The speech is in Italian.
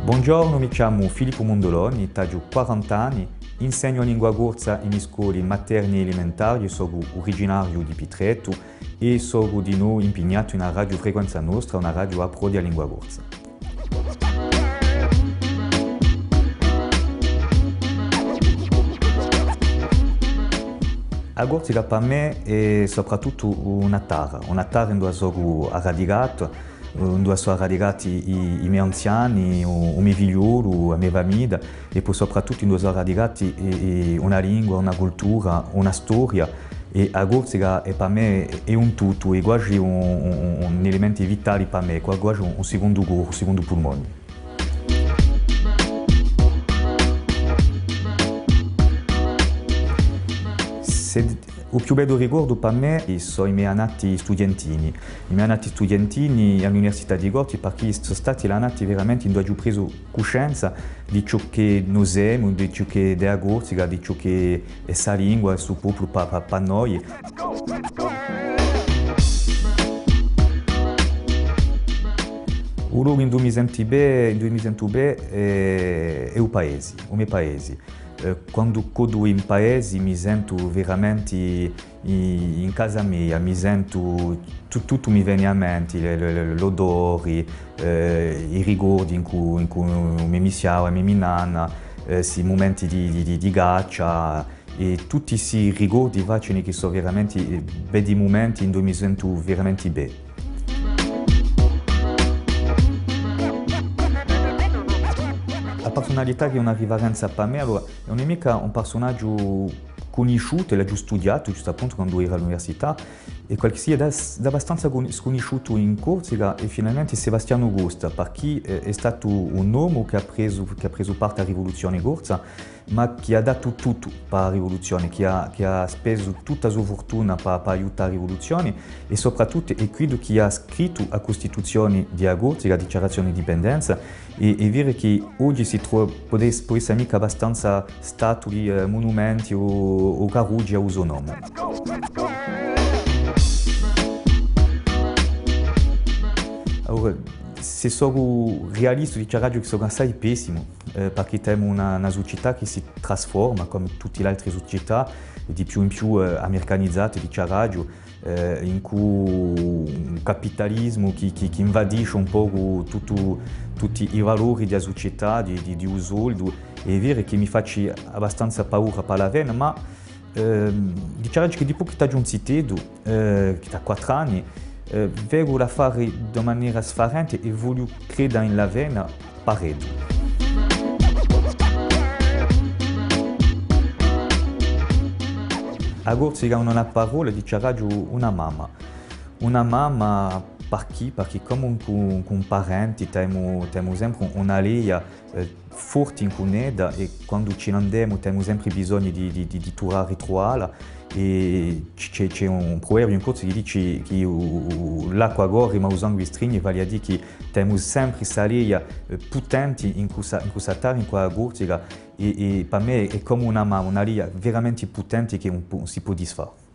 Buongiorno, mi chiamo Filippo Mondoloni, ho 40 anni, insegno lingua corsa in scuole materni e elementari, sono originario di Pitretto e sono di nuovo impegnato in una radio Frequenza Nostra, una radio a pro di lingua corsa. La corsa per me è soprattutto una terra in cui sono radicato, dove sono radicati i miei anziani, i miei figlioli, la mia famiglia e poi soprattutto dove sono radicati una lingua, una cultura, una storia e la Corsica per me è un tutto, è quasi un elemento vitale per me, è quasi un secondo cuore, un secondo polmone. Il più bello ricordo per me sono i miei annati studentini. I miei annati studentini all'Università di Gorzi perché sono stati annati veramente in cui ho preso coscienza di ciò che noi siamo, di ciò che è la Corsica, di ciò che è questa lingua, il suo popolo per noi. Il luogo in cui mi sento bene è il paese, il mio paese. Quando vado in paese mi sento veramente in casa mia, mi sento, tutto mi viene a mente, l'odore, i ricordi in cui mi mischiavo, mi nonna, i momenti di ghiaccia e tutti questi ricordi facili che sono veramente bei momenti in cui mi sento veramente bene. La personalità che è una rivalenza per me allora, non è mica un personaggio conosciuto, l'ho già studiato giusto appunto quando ero all'università e quel che sia abbastanza sconosciuto in Corsica e finalmente Sebastiano Augusta perché è stato un uomo che ha preso parte alla rivoluzione corsa ma che ha dato tutto per la rivoluzione, che ha speso tutta la sua fortuna per aiutare la rivoluzione e soprattutto è quello che ha scritto la Costituzione di Corsica, la Dichiarazione di Indipendenza e è vero che oggi si trova, può essere mica abbastanza statue, monumenti o caruggi a uso nome. Allora, se sono realista dico che sono assai pessimo perché abbiamo una società che si trasforma come tutte le altre società di più in più americanizzate di radio in cui un capitalismo che invadisce un po' tutti i valori della società, di un soldo. È vero che mi faccio abbastanza paura per la vena, ma diciamo che dopo che ho un citedo, che ha 4 anni, vedo la fare in maniera differente e voglio credere in la vena paredo. A Corsica non ha parola, dico una mamma perché come un parente abbiamo sempre una leia forte in cuneda e quando ci andiamo abbiamo sempre bisogno di tornare ritrovarla e c'è un proverbio in Corsica che dice che l'acqua corre ma usando i stringhi, vale a dire che abbiamo sempre questa leia potente in questa terra, in quella Corsica e per me è come una mamma, una leia veramente potente che non si può disfare.